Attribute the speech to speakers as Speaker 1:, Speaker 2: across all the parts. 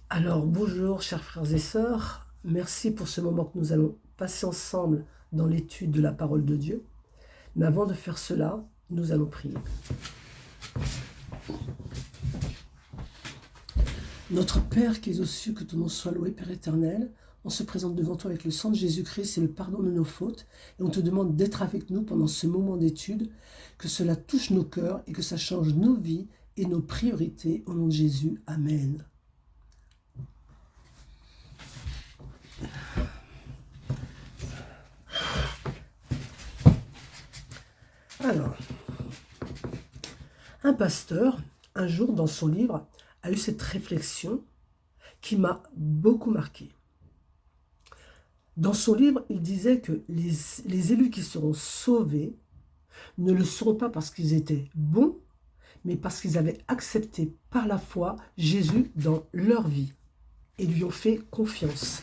Speaker 1: Alors, bonjour chers frères et sœurs, merci pour ce moment que nous allons passer ensemble dans l'étude de la parole de Dieu. Mais avant de faire cela, nous allons prier. Notre Père qui es aux cieux, que ton nom soit loué, Père éternel, on se présente devant toi avec le sang de Jésus-Christ et le pardon de nos fautes, et on te demande d'être avec nous pendant ce moment d'étude, que cela touche nos cœurs et que ça change nos vies et nos priorités, au nom de Jésus. Amen. Alors, un pasteur, un jour dans son livre, a eu cette réflexion qui m'a beaucoup marqué. Dans son livre, il disait que les élus qui seront sauvés ne le seront pas parce qu'ils étaient bons, mais parce qu'ils avaient accepté par la foi Jésus dans leur vie et lui ont fait confiance.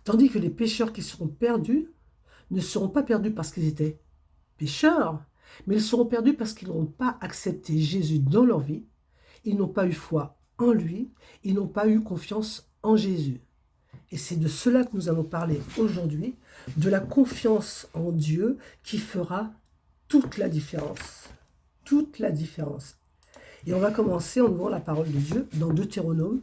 Speaker 1: Tandis que les pécheurs qui seront perdus ne seront pas perdus parce qu'ils étaient pécheurs, mais ils seront perdus parce qu'ils n'ont pas accepté Jésus dans leur vie, ils n'ont pas eu foi en lui, ils n'ont pas eu confiance en Jésus. Et c'est de cela que nous allons parler aujourd'hui, de la confiance en Dieu qui fera toute la différence. Toute la différence. Et on va commencer en ouvrant la parole de Dieu dans Deutéronome.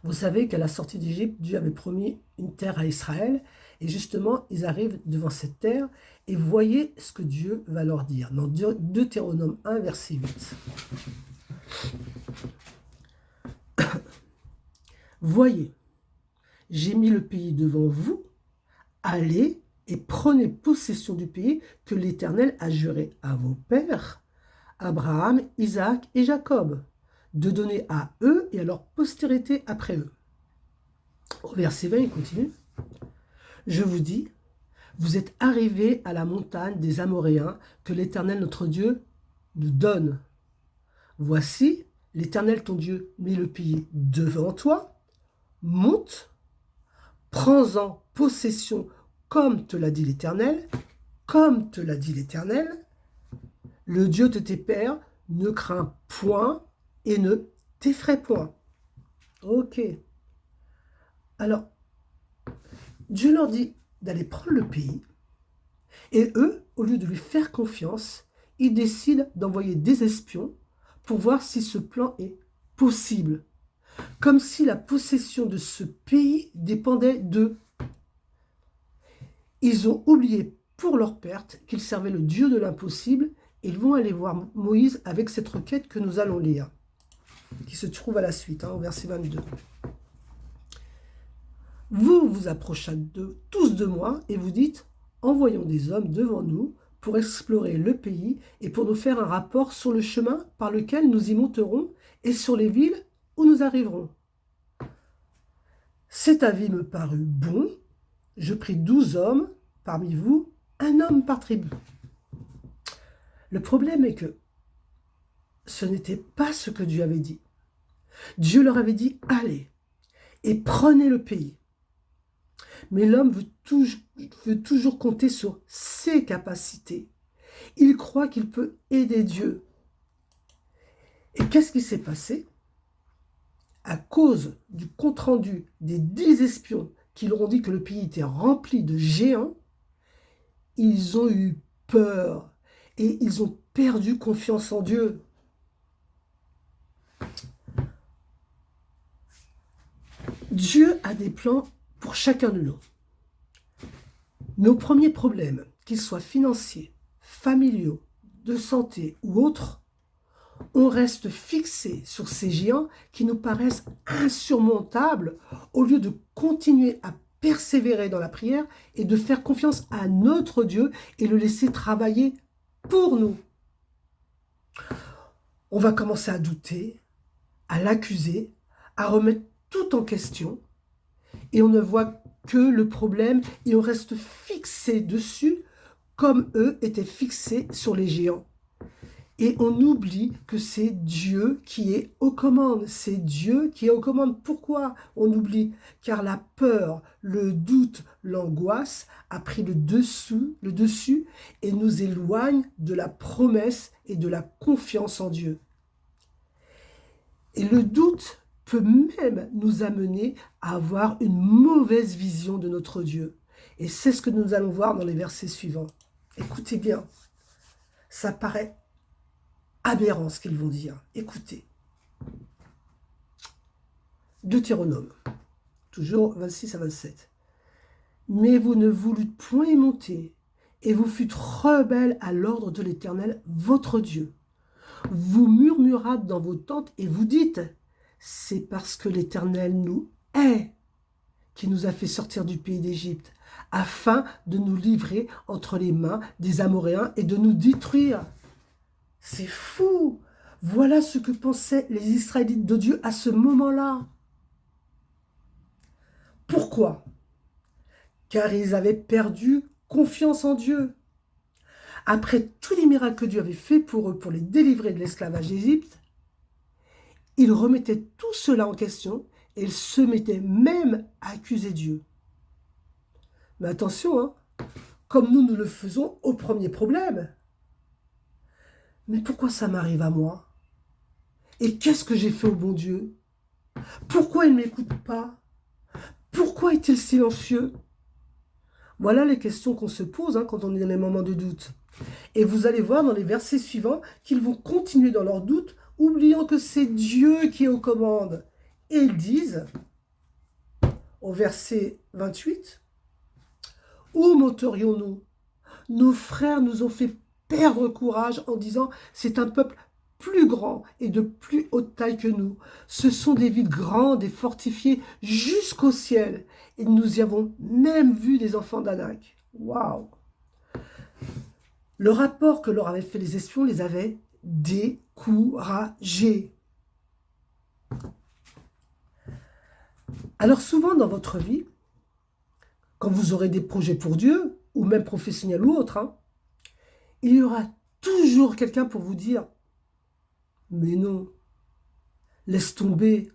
Speaker 1: Vous savez qu'à la sortie d'Égypte, Dieu avait promis une terre à Israël. Et justement, ils arrivent devant cette terre et voyez ce que Dieu va leur dire. Dans Deutéronome 1, verset 8. Voyez, j'ai mis le pays devant vous, allez et prenez possession du pays que l'Éternel a juré à vos pères, Abraham, Isaac et Jacob, de donner à eux et à leur postérité après eux. Au verset 20, il continue. Je vous dis, vous êtes arrivés à la montagne des Amoréens que l'Éternel notre Dieu nous donne. Voici, l'Éternel ton Dieu met le pays devant toi, monte, prends-en possession comme te l'a dit l'Éternel, comme te l'a dit l'Éternel. Le Dieu de tes pères ne craint point et ne t'effraie point. Ok. Alors, Dieu leur dit d'aller prendre le pays, et eux, au lieu de lui faire confiance, ils décident d'envoyer des espions pour voir si ce plan est possible, comme si la possession de ce pays dépendait d'eux. Ils ont oublié pour leur perte qu'ils servaient le Dieu de l'impossible, et ils vont aller voir Moïse avec cette requête que nous allons lire, qui se trouve à la suite, au verset 22. Vous vous approchez tous de moi et vous dites, envoyons des hommes devant nous pour explorer le pays et pour nous faire un rapport sur le chemin par lequel nous y monterons et sur les villes où nous arriverons. Cet avis me parut bon. Je pris 12 hommes parmi vous, un homme par tribu. Le problème est que ce n'était pas ce que Dieu avait dit. Dieu leur avait dit, allez et prenez le pays. Mais l'homme veut toujours compter sur ses capacités. Il croit qu'il peut aider Dieu. Et qu'est-ce qui s'est passé? À cause du compte-rendu des 10 espions qui leur ont dit que le pays était rempli de géants, ils ont eu peur et ils ont perdu confiance en Dieu. Dieu a des plans pour chacun de nous. Nos premiers problèmes, qu'ils soient financiers, familiaux, de santé ou autres, on reste fixé sur ces géants qui nous paraissent insurmontables au lieu de continuer à persévérer dans la prière et de faire confiance à notre Dieu et le laisser travailler pour nous. On va commencer à douter, à l'accuser, à remettre tout en question et on ne voit que le problème et on reste fixé dessus comme eux étaient fixés sur les géants. Et on oublie que c'est Dieu qui est aux commandes. C'est Dieu qui est aux commandes. Pourquoi on oublie? Car la peur, le doute, l'angoisse a pris le dessus et nous éloigne de la promesse et de la confiance en Dieu. Et le doute peut même nous amener à avoir une mauvaise vision de notre Dieu. Et c'est ce que nous allons voir dans les versets suivants. Écoutez bien, ça paraît aberrant ce qu'ils vont dire. Écoutez. Deutéronome, toujours 26 à 27. Mais vous ne voulûtes point y monter, et vous fûtes rebelles à l'ordre de l'Éternel, votre Dieu. Vous murmurâtes dans vos tentes et vous dites, c'est parce que l'Éternel nous hait qui nous a fait sortir du pays d'Égypte, afin de nous livrer entre les mains des Amoréens et de nous détruire. C'est fou! Voilà ce que pensaient les Israélites de Dieu à ce moment-là. Pourquoi? Car ils avaient perdu confiance en Dieu. Après tous les miracles que Dieu avait fait pour eux, pour les délivrer de l'esclavage d'Égypte, ils remettaient tout cela en question et ils se mettaient même à accuser Dieu. Mais attention, hein, comme nous le faisons au premier problème. Mais pourquoi ça m'arrive à moi? Et qu'est-ce que j'ai fait au bon Dieu? Pourquoi il ne m'écoute pas? Pourquoi est-il silencieux? Voilà les questions qu'on se pose quand on est dans les moments de doute. Et vous allez voir dans les versets suivants qu'ils vont continuer dans leur doute, oubliant que c'est Dieu qui est aux commandes. Et ils disent, au verset 28, « Où monterions-nous? Nos frères nous ont fait perdre courage en disant, c'est un peuple plus grand et de plus haute taille que nous. Ce sont des villes grandes et fortifiées jusqu'au ciel. Et nous y avons même vu des enfants d'Anak. » Waouh! Le rapport que leur avaient fait les espions les avait découragés. Alors souvent dans votre vie, quand vous aurez des projets pour Dieu, ou même professionnels ou autres, il y aura toujours quelqu'un pour vous dire « Mais non, laisse tomber,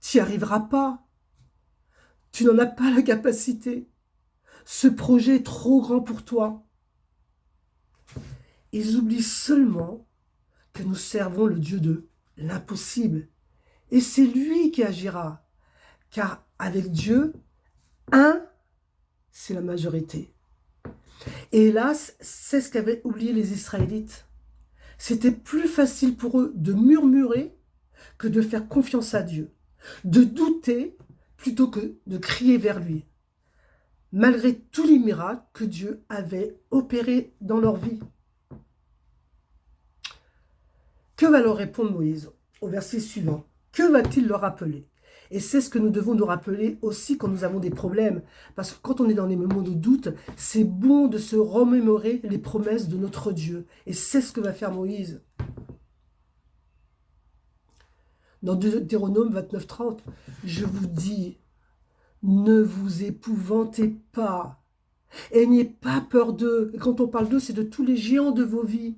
Speaker 1: tu n'y arriveras pas, tu n'en as pas la capacité, ce projet est trop grand pour toi. » Ils oublient seulement que nous servons le Dieu de l'impossible. Et c'est lui qui agira. Car avec Dieu, c'est la majorité. Et hélas, c'est ce qu'avaient oublié les Israélites. C'était plus facile pour eux de murmurer que de faire confiance à Dieu. De douter plutôt que de crier vers lui. Malgré tous les miracles que Dieu avait opérés dans leur vie. Que va leur répondre Moïse au verset suivant? Que va-t-il leur rappeler? Et c'est ce que nous devons nous rappeler aussi quand nous avons des problèmes. Parce que quand on est dans les moments de doute, c'est bon de se remémorer les promesses de notre Dieu. Et c'est ce que va faire Moïse. Dans Deutéronome 29-30, je vous dis, ne vous épouvantez pas et n'ayez pas peur d'eux. Et quand on parle d'eux, c'est de tous les géants de vos vies.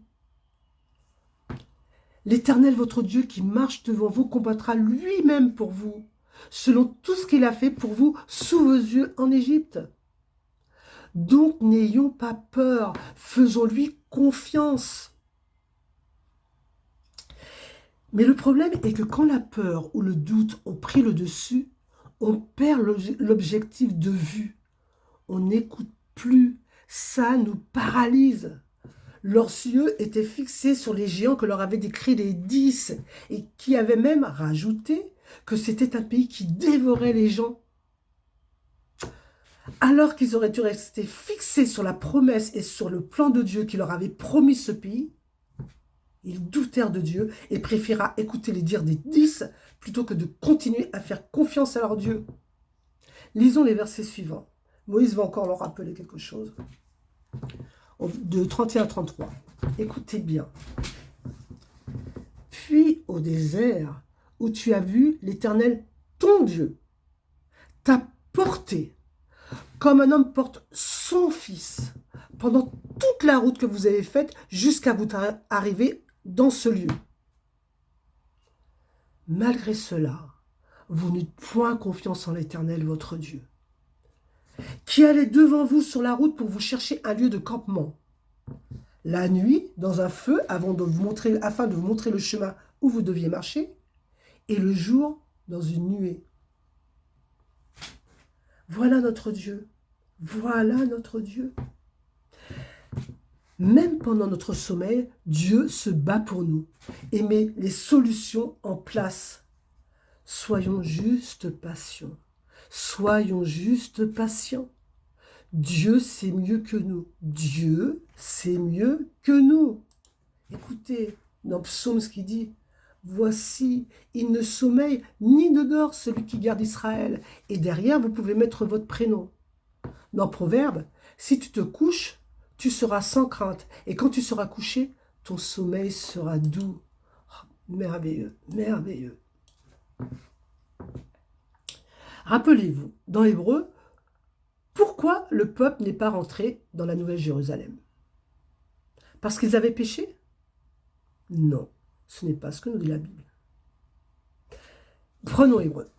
Speaker 1: L'Éternel, votre Dieu, qui marche devant vous, combattra lui-même pour vous, selon tout ce qu'il a fait pour vous sous vos yeux en Égypte. Donc, n'ayons pas peur, faisons-lui confiance. Mais le problème est que quand la peur ou le doute ont pris le dessus, on perd l'objectif de vue. On n'écoute plus. Ça nous paralyse. Leurs yeux étaient fixés sur les géants que leur avaient décrits les 10 et qui avaient même rajouté que c'était un pays qui dévorait les gens. Alors qu'ils auraient dû rester fixés sur la promesse et sur le plan de Dieu qui leur avait promis ce pays, ils doutèrent de Dieu et préféra écouter les dires des 10 plutôt que de continuer à faire confiance à leur Dieu. Lisons les versets suivants. Moïse va encore leur rappeler quelque chose. De 31 à 33. Écoutez bien. Puis au désert, où tu as vu l'Éternel, ton Dieu, t'a porté, comme un homme porte son fils, pendant toute la route que vous avez faite, jusqu'à vous arriver dans ce lieu. Malgré cela, vous n'eûtes point confiance en l'Éternel, votre Dieu, qui allait devant vous sur la route pour vous chercher un lieu de campement. La nuit, dans un feu, afin de vous montrer le chemin où vous deviez marcher, et le jour dans une nuée. Voilà notre Dieu. Voilà notre Dieu. Même pendant notre sommeil, Dieu se bat pour nous et met les solutions en place. Soyons juste patients. Soyons juste patients. Dieu sait mieux que nous. Dieu sait mieux que nous. Écoutez, dans Psaume, ce qu'il dit, « Voici, il ne sommeille ni ne dort celui qui garde Israël. » Et derrière, vous pouvez mettre votre prénom. Dans Proverbe, si tu te couches, tu seras sans crainte. Et quand tu seras couché, ton sommeil sera doux. Oh, merveilleux, merveilleux. Rappelez-vous, dans Hébreu, pourquoi le peuple n'est pas rentré dans la Nouvelle Jérusalem? Parce qu'ils avaient péché? Non, ce n'est pas ce que nous dit la Bible. Prenons Hébreu.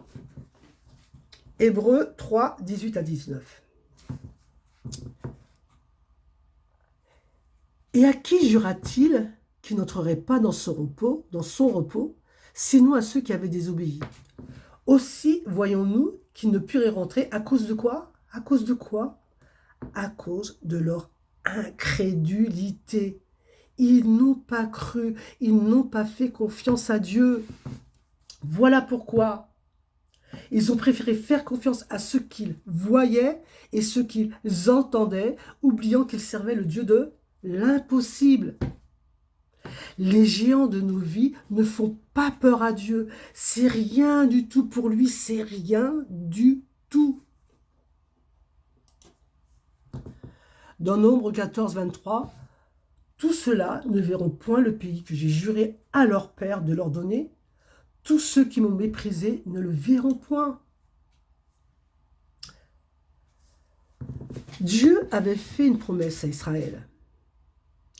Speaker 1: Hébreu 3, 18 à 19. Et à qui jura-t-il qui n'entrerait pas dans son repos, sinon à ceux qui avaient désobéi? Aussi voyons-nous qu'ils ne purent y rentrer à cause de quoi? À cause de quoi? À cause de leur incrédulité. Ils n'ont pas cru, ils n'ont pas fait confiance à Dieu. Voilà pourquoi. Ils ont préféré faire confiance à ceux qu'ils voyaient et ceux qu'ils entendaient, oubliant qu'ils servaient le Dieu de l'impossible. Les géants de nos vies ne font pas peur à Dieu. C'est rien du tout pour lui, c'est rien du tout. Dans Nombre 14, 23, tous ceux-là ne verront point le pays que j'ai juré à leur père de leur donner. Tous ceux qui m'ont méprisé ne le verront point. Dieu avait fait une promesse à Israël.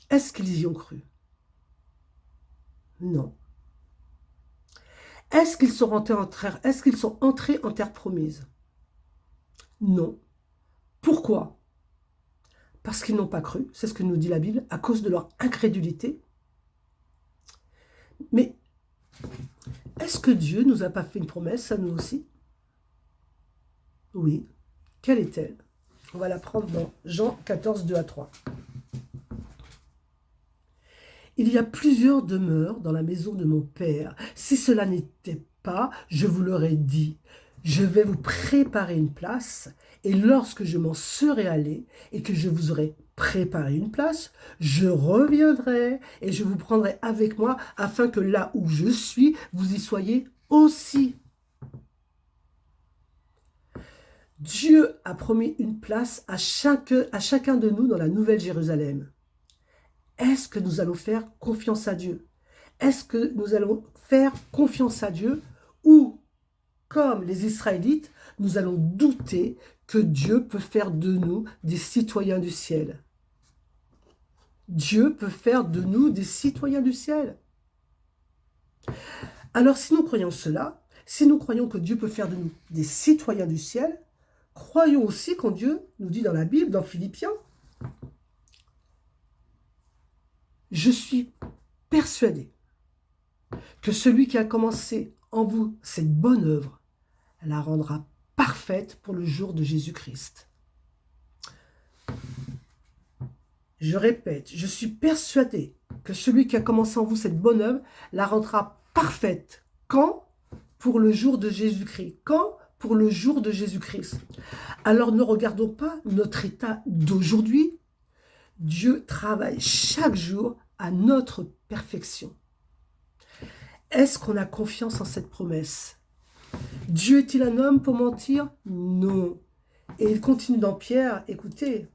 Speaker 1: Est-ce qu'ils y ont cru? Non. Est-ce qu'ils sont entrés en terre promise? Non. Pourquoi? Parce qu'ils n'ont pas cru, c'est ce que nous dit la Bible, à cause de leur incrédulité. Mais est-ce que Dieu ne nous a pas fait une promesse à nous aussi? Oui. Quelle est-elle? On va la prendre dans Jean 14, 2 à 3. Il y a plusieurs demeures dans la maison de mon Père. Si cela n'était pas, je vous l'aurais dit. Je vais vous préparer une place, et lorsque je m'en serai allé et que je vous aurai préparé une place, je reviendrai et je vous prendrai avec moi afin que là où je suis, vous y soyez aussi. Dieu a promis une place à chacun de nous dans la Nouvelle Jérusalem. Est-ce que nous allons faire confiance à Dieu? Est-ce que nous allons faire confiance à Dieu ou, comme les Israélites, nous allons douter que Dieu peut faire de nous des citoyens du ciel? Dieu peut faire de nous des citoyens du ciel. Alors, si nous croyons cela, si nous croyons que Dieu peut faire de nous des citoyens du ciel, croyons aussi qu'en Dieu, nous dit dans la Bible, dans Philippiens, je suis persuadé que celui qui a commencé en vous cette bonne œuvre la rendra parfaite pour le jour de Jésus-Christ. Je répète, je suis persuadé que celui qui a commencé en vous cette bonne œuvre la rendra parfaite. Quand? Pour le jour de Jésus-Christ. Quand? Pour le jour de Jésus-Christ. Alors ne regardons pas notre état d'aujourd'hui. Dieu travaille chaque jour à notre perfection. Est-ce qu'on a confiance en cette promesse? Dieu est-il un homme pour mentir? Non. Et il continue dans Pierre, écoutez.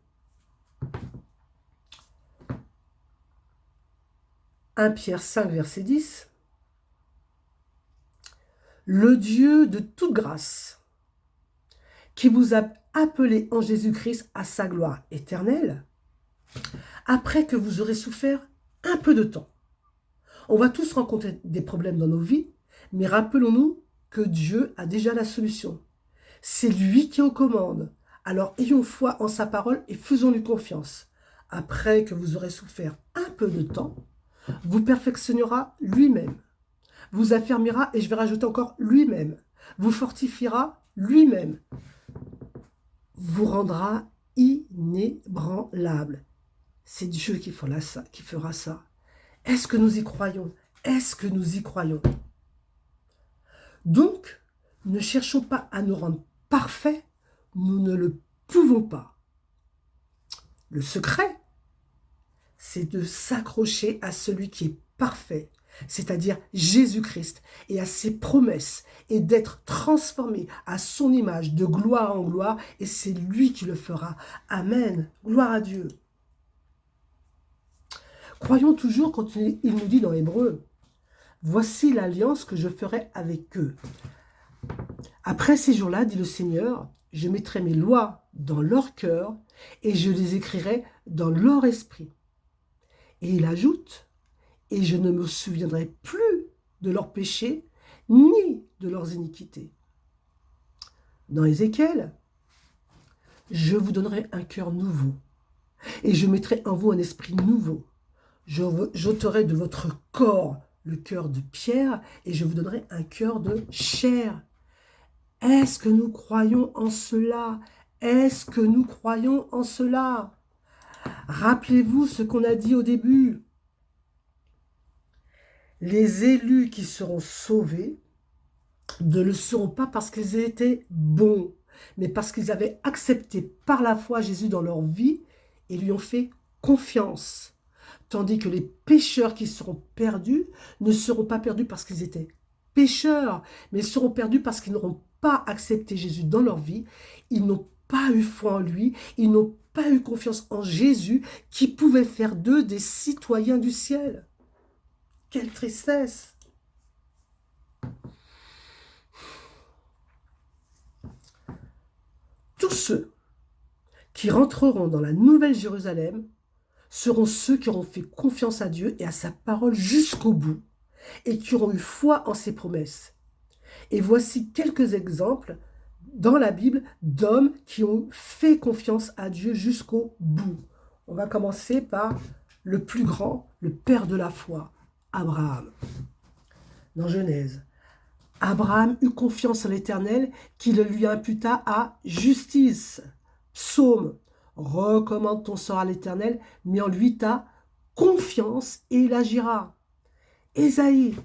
Speaker 1: 1 Pierre 5, verset 10. Le Dieu de toute grâce, qui vous a appelé en Jésus-Christ à sa gloire éternelle, après que vous aurez souffert un peu de temps. On va tous rencontrer des problèmes dans nos vies, mais rappelons-nous que Dieu a déjà la solution. C'est lui qui est aux commandes. Alors ayons foi en sa parole et faisons-lui confiance. Après que vous aurez souffert un peu de temps, vous perfectionnera lui-même, vous affermira, et je vais rajouter encore, lui-même, vous fortifiera lui-même, vous rendra inébranlable. C'est Dieu qui fera ça. Est-ce que nous y croyons? Est-ce que nous y croyons? Donc, ne cherchons pas à nous rendre parfaits, nous ne le pouvons pas. Le secret, c'est de s'accrocher à celui qui est parfait, c'est-à-dire Jésus-Christ, et à ses promesses, et d'être transformé à son image de gloire en gloire, et c'est lui qui le fera. Amen. Gloire à Dieu. Croyons toujours quand il nous dit dans Hébreu, « Voici l'alliance que je ferai avec eux. Après ces jours-là, dit le Seigneur, je mettrai mes lois dans leur cœur et je les écrirai dans leur esprit. » Et il ajoute, « Et je ne me souviendrai plus de leurs péchés ni de leurs iniquités. » Dans Ézéchiel, « Je vous donnerai un cœur nouveau et je mettrai en vous un esprit nouveau. J'ôterai de votre corps le cœur de pierre et je vous donnerai un cœur de chair. » Est-ce que nous croyons en cela? Est-ce que nous croyons en cela? Rappelez-vous ce qu'on a dit au début. Les élus qui seront sauvés ne le seront pas parce qu'ils étaient bons, mais parce qu'ils avaient accepté par la foi Jésus dans leur vie et lui ont fait confiance. Tandis que les pécheurs qui seront perdus ne seront pas perdus parce qu'ils étaient pécheurs, mais ils seront perdus parce qu'ils n'auront pas accepté Jésus dans leur vie, ils n'ont pas eu foi en lui, ils n'ont pas eu confiance en Jésus qui pouvait faire d'eux des citoyens du ciel. Quelle tristesse! Tous ceux qui rentreront dans la nouvelle Jérusalem seront ceux qui auront fait confiance à Dieu et à sa parole jusqu'au bout et qui auront eu foi en ses promesses. Et voici quelques exemples dans la Bible d'hommes qui ont fait confiance à Dieu jusqu'au bout. On va commencer par le plus grand, le père de la foi, Abraham. Dans Genèse, Abraham eut confiance en l'Éternel qui le lui imputa à justice. Psaume, recommande ton sort à l'Éternel, mais en lui ta confiance et il agira. Ésaïe,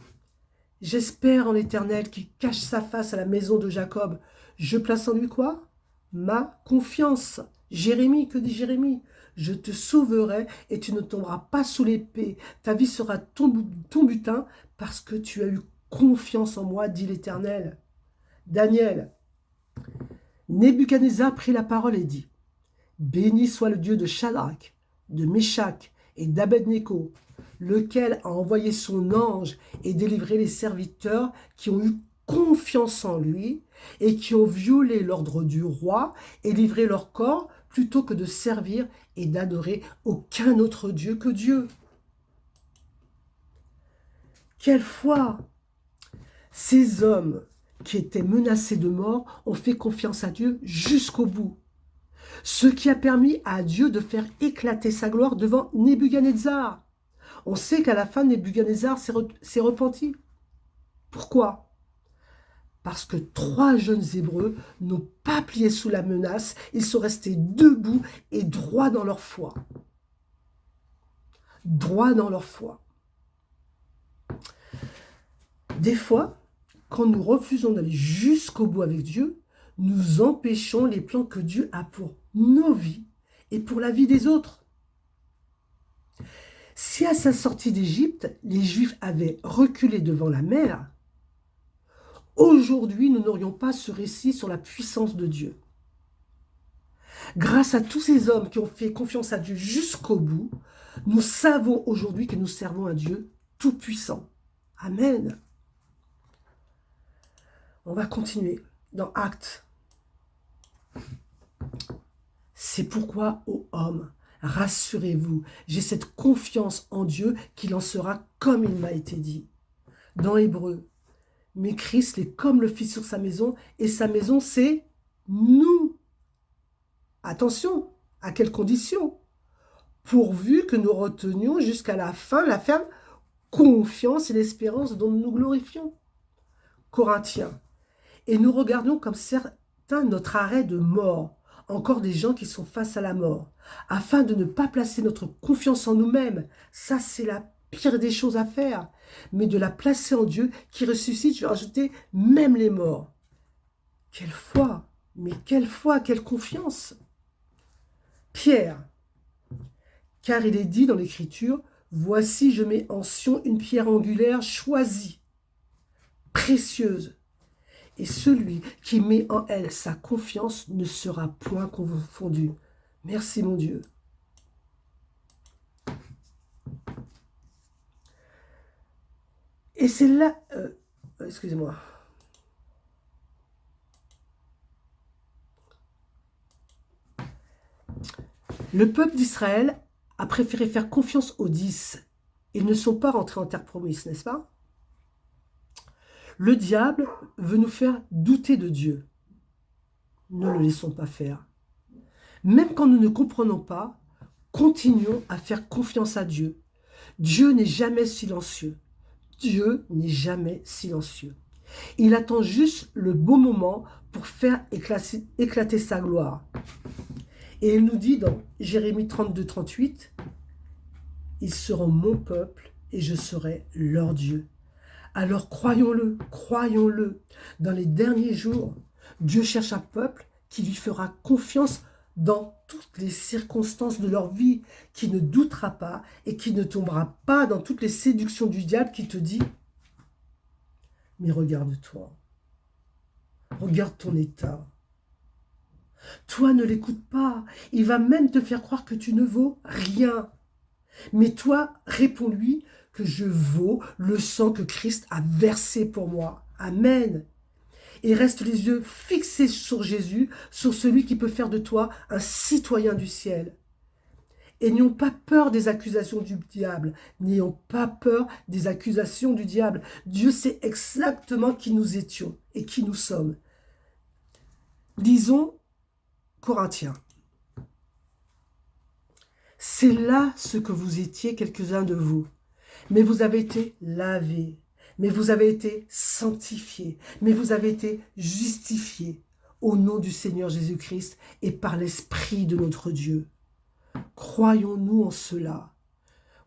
Speaker 1: j'espère en l'Éternel qui cache sa face à la maison de Jacob. Je place en lui quoi? Ma confiance. Jérémie, que dit Jérémie? Je te sauverai et tu ne tomberas pas sous l'épée. Ta vie sera ton butin parce que tu as eu confiance en moi, dit l'Éternel. Daniel, Nebuchadnezzar prit la parole et dit, béni soit le Dieu de Shadrach, de Meshach et d'Abednego, lequel a envoyé son ange et délivré les serviteurs qui ont eu confiance en lui et qui ont violé l'ordre du roi et livré leur corps plutôt que de servir et d'adorer aucun autre Dieu que Dieu. Quelle foi! Ces hommes qui étaient menacés de mort ont fait confiance à Dieu jusqu'au bout. Ce qui a permis à Dieu de faire éclater sa gloire devant Nebuchadnezzar. On sait qu'à la fin, Nebuchadnezzar s'est repenti. Pourquoi? Parce que 3 jeunes Hébreux n'ont pas plié sous la menace, ils sont restés debout et droits dans leur foi. Droits dans leur foi. Des fois, quand nous refusons d'aller jusqu'au bout avec Dieu, nous empêchons les plans que Dieu a pour nos vies et pour la vie des autres. Si à sa sortie d'Égypte, les Juifs avaient reculé devant la mer, aujourd'hui, nous n'aurions pas ce récit sur la puissance de Dieu. Grâce à tous ces hommes qui ont fait confiance à Dieu jusqu'au bout, nous savons aujourd'hui que nous servons un Dieu tout-puissant. Amen. On va continuer dans Actes. C'est pourquoi, ô hommes, rassurez-vous, j'ai cette confiance en Dieu qu'il en sera comme il m'a été dit. Dans Hébreu, mais Christ est comme le Fils sur sa maison, et sa maison, c'est nous. Attention, à quelles conditions? Pourvu que nous retenions jusqu'à la fin la ferme confiance et l'espérance dont nous nous glorifions. Corinthiens. Et nous regardons comme certains notre arrêt de mort, encore des gens qui sont face à la mort, afin de ne pas placer notre confiance en nous-mêmes. Ça, c'est la pire des choses à faire, mais de la placer en Dieu qui ressuscite, je vais rajouter, même les morts. Quelle foi, mais quelle foi, quelle confiance. Pierre, car il est dit dans l'Écriture, « Voici, je mets en Sion une pierre angulaire choisie, précieuse, et celui qui met en elle sa confiance ne sera point confondu. » Merci mon Dieu. Et c'est là... excusez-moi. Le peuple d'Israël a préféré faire confiance aux 10. Ils ne sont pas rentrés en terre promise, n'est-ce pas? Le diable veut nous faire douter de Dieu. Ne le laissons pas faire. Même quand nous ne comprenons pas, continuons à faire confiance à Dieu. Dieu n'est jamais silencieux. Dieu n'est jamais silencieux. Il attend juste le bon moment pour faire éclater sa gloire. Et il nous dit dans Jérémie 32, 38, « Ils seront mon peuple et je serai leur Dieu. » Alors croyons-le, croyons-le. Dans les derniers jours, Dieu cherche un peuple qui lui fera confiance dans toutes les circonstances de leur vie, qui ne doutera pas et qui ne tombera pas dans toutes les séductions du diable qui te dit « Mais regarde-toi, regarde ton état. Toi, ne l'écoute pas, il va même te faire croire que tu ne vaux rien. Mais toi, réponds-lui que je vaux le sang que Christ a versé pour moi. Amen. Et reste les yeux fixés sur Jésus, sur celui qui peut faire de toi un citoyen du ciel. Et n'ayons pas peur des accusations du diable. N'ayons pas peur des accusations du diable. Dieu sait exactement qui nous étions et qui nous sommes. Lisons Corinthiens. C'est là ce que vous étiez, quelques-uns de vous. Mais vous avez été lavés, mais vous avez été sanctifiés, mais vous avez été justifiés au nom du Seigneur Jésus-Christ et par l'Esprit de notre Dieu. Croyons-nous en cela.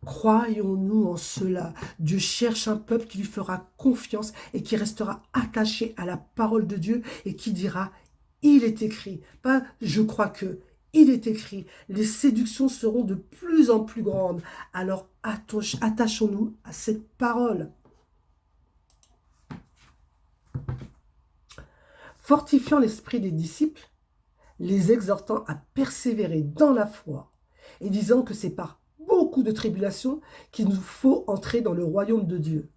Speaker 1: Croyons-nous en cela. Dieu cherche un peuple qui lui fera confiance et qui restera attaché à la parole de Dieu et qui dira « Il est écrit », pas « je crois que ». Il est écrit, les séductions seront de plus en plus grandes. Alors attachons-nous à cette parole. Fortifiant l'esprit des disciples, les exhortant à persévérer dans la foi et disant que c'est par beaucoup de tribulations qu'il nous faut entrer dans le royaume de Dieu.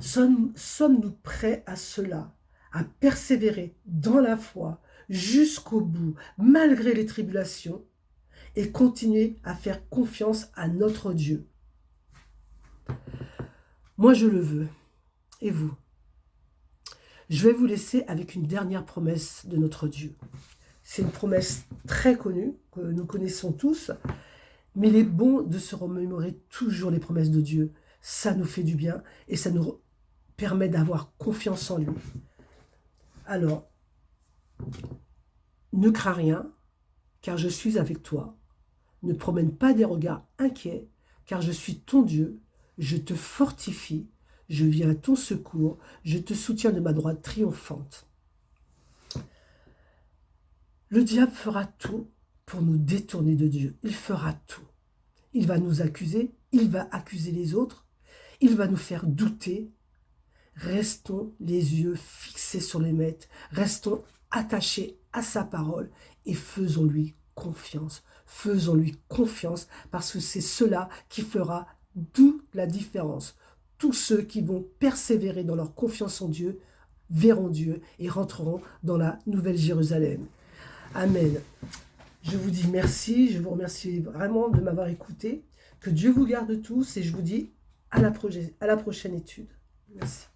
Speaker 1: Sommes-nous prêts à cela, à persévérer dans la foi jusqu'au bout, malgré les tribulations, et continuer à faire confiance à notre Dieu? Moi, je le veux. Et vous? Je vais vous laisser avec une dernière promesse de notre Dieu. C'est une promesse très connue, que nous connaissons tous, mais il est bon de se remémorer toujours les promesses de Dieu. Ça nous fait du bien et ça nous permet d'avoir confiance en lui. Alors, ne crains rien, car je suis avec toi. Ne promène pas des regards inquiets, car je suis ton Dieu. Je te fortifie, je viens à ton secours, je te soutiens de ma droite triomphante. Le diable fera tout pour nous détourner de Dieu. Il fera tout. Il va nous accuser, il va accuser les autres, il va nous faire douter. Restons les yeux fixés sur les maîtres, restons attachés à sa parole et faisons-lui confiance. Faisons-lui confiance parce que c'est cela qui fera toute la différence. Tous ceux qui vont persévérer dans leur confiance en Dieu verront Dieu et rentreront dans la nouvelle Jérusalem. Amen. Je vous dis merci, je vous remercie vraiment de m'avoir écouté. Que Dieu vous garde tous et je vous dis à la prochaine étude. Merci.